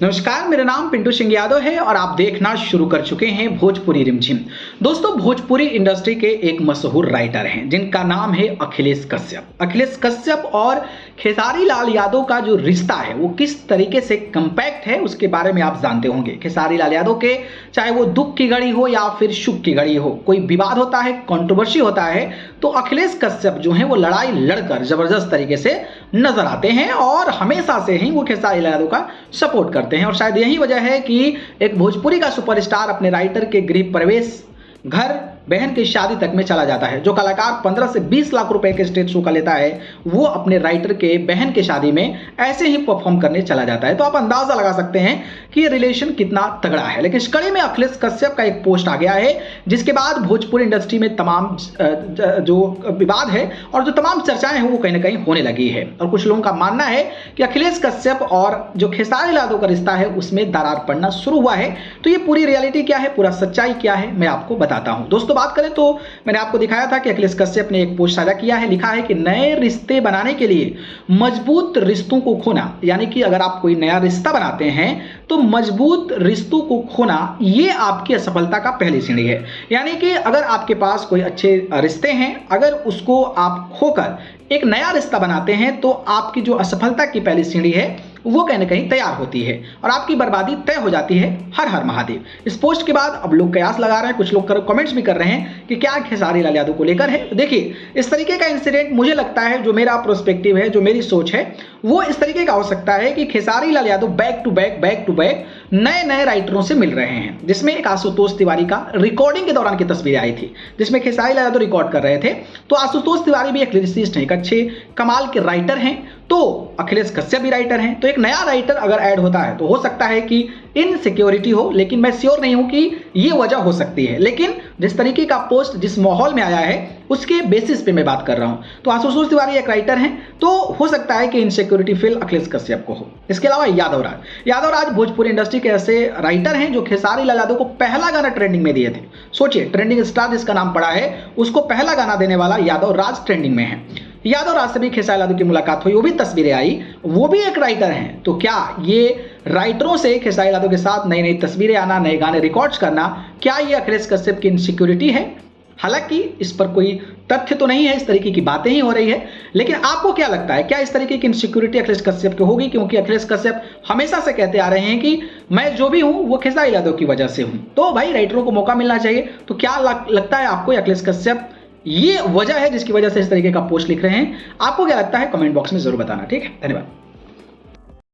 नमस्कार, मेरा नाम पिंटू सिंह यादव है और आप देखना शुरू कर चुके हैं भोजपुरी रिमझिम। दोस्तों, भोजपुरी इंडस्ट्री के एक मशहूर राइटर हैं जिनका नाम है अखिलेश कश्यप। अखिलेश कश्यप और खेसारी लाल यादव का जो रिश्ता है वो किस तरीके से कंपैक्ट है उसके बारे में आप जानते होंगे। खेसारी लाल यादव के चाहे वो दुख की घड़ी हो या फिर सुख की घड़ी हो, कोई विवाद होता है, कंट्रोवर्सी होता है, तो अखिलेश कश्यप जो है वो लड़ाई लड़कर जबरदस्त तरीके से नजर आते हैं और हमेशा से ही वो खेसारी लाल यादव का सपोर्ट करते हैं। और शायद यही वजह है कि एक भोजपुरी का सुपरस्टार अपने राइटर के गृह प्रवेश, घर, बहन की शादी तक में चला जाता है। जो कलाकार 15 से 20 लाख रुपए के स्टेज शो का लेता है वो अपने राइटर के बहन की शादी में ऐसे ही परफॉर्म करने चला जाता है। तो आप अंदाजा लगा सकते हैं कि ये रिलेशन कितना तगड़ा है। लेकिन इस कड़ी में अखिलेश कश्यप का एक पोस्ट आ गया है जिसके बाद भोजपुरी इंडस्ट्री में तमाम जो विवाद है और जो तमाम चर्चाएं हैं वो कहीं ना कहीं होने लगी है। और कुछ लोगों का मानना है कि अखिलेश कश्यप और जो खेसारी लाल यादव का रिश्ता है उसमें दरार पड़ना शुरू हुआ है। तो ये पूरी रियलिटी क्या है, पूरा सच्चाई क्या है, मैं आपको बताता हूं। दोस्तों, बात करें तो मैंने आपको दिखाया था कि अखिलेश कश्यप ने एक पोस्ट साझा किया है। लिखा है कि नए रिश्ते बनाने के लिए मजबूत रिश्तों को खोना, यानी कि अगर आप कोई नया रिश्ता बनाते हैं तो मजबूत रिश्तों को खोना ये आपकी असफलता का पहली सीढ़ी है। यानी कि अगर आपके पास कोई अच्छे रिश्ते हैं, अगर उसको आप खोकर एक नया रिश्ता बनाते हैं तो आपकी जो असफलता की पहली सीढ़ी है वो कहीं ना कहीं तैयार होती है और आपकी बर्बादी तय हो जाती है। हर हर महादेव। इस पोस्ट के बाद अब लोग कयास लगा रहे हैं, कुछ लोग कमेंट्स भी कर रहे हैं कि क्या खेसारी लाल यादव को लेकर है। देखिए, इस तरीके का इंसिडेंट मुझे लगता है, जो मेरा प्रोस्पेक्टिव है, जो मेरी सोच है, वो इस तरीके का हो सकता है कि Khesari Lal Yadav back to back नए नए राइटरों से मिल रहे हैं। जिसमें एक आशुतोष तिवारी का रिकॉर्डिंग के दौरान की तस्वीरें आई थी जिसमें खेसारी लाल यादव रिकॉर्ड कर रहे थे। तो आशुतोष तिवारी भी एक लिरिसिस्ट हैं, एक अच्छे कमाल के राइटर हैं, तो अखिलेश कश्यप भी राइटर हैं। तो एक नया राइटर अगर ऐड होता है तो हो सकता है कि इनसिक्योरिटी हो, लेकिन मैं श्योर नहीं हूं कि ये वजह हो सकती है। लेकिन जिस तरीके का पोस्ट जिस माहौल में आया है उसके बेसिस पे मैं बात कर रहा हूं। तो आशुतोष तिवारी एक राइटर हैं, तो हो सकता है कि इनसिक्योरिटी फील अखिलेश कश्यप को हो। इसके अलावा यादव राज भोजपुरी इंडस्ट्री के ऐसे राइटर हैं जो खेसारी लाल यादव को पहला गाना ट्रेंडिंग में दिए थे। सोचिए, ट्रेंडिंग स्टार जिसका नाम पड़ा है उसको पहला गाना देने वाला यादव राज ट्रेंडिंग में है। यादव राज से भी खेसारी लाल यादव की मुलाकात हुई, वो भी तस्वीरें आई, वो भी एक राइटर हैं। तो क्या ये राइटरों से खेसारी लाल यादव के साथ नई नई तस्वीरें आना, नए गाने रिकॉर्ड्स करना, क्या ये अखिलेश कश्यप की इनसिक्योरिटी है? हालांकि इस पर कोई तथ्य तो नहीं है, इस तरीके की बातें ही हो रही है। लेकिन आपको क्या लगता है, क्या इस तरीके की इनसिक्योरिटी अखिलेश कश्यप की होगी? क्योंकि अखिलेश कश्यप हमेशा से कहते आ रहे हैं कि मैं जो भी हूं वो खेसारी लाल यादव की वजह से हूं। तो भाई, राइटरों को मौका मिलना चाहिए। तो क्या लगता है आपको अखिलेश कश्यप ये वजह है जिसकी वजह से इस तरीके का पोस्ट लिख रहे हैं? आपको क्या लगता है कमेंट बॉक्स में जरूर बताना। ठीक है, धन्यवाद।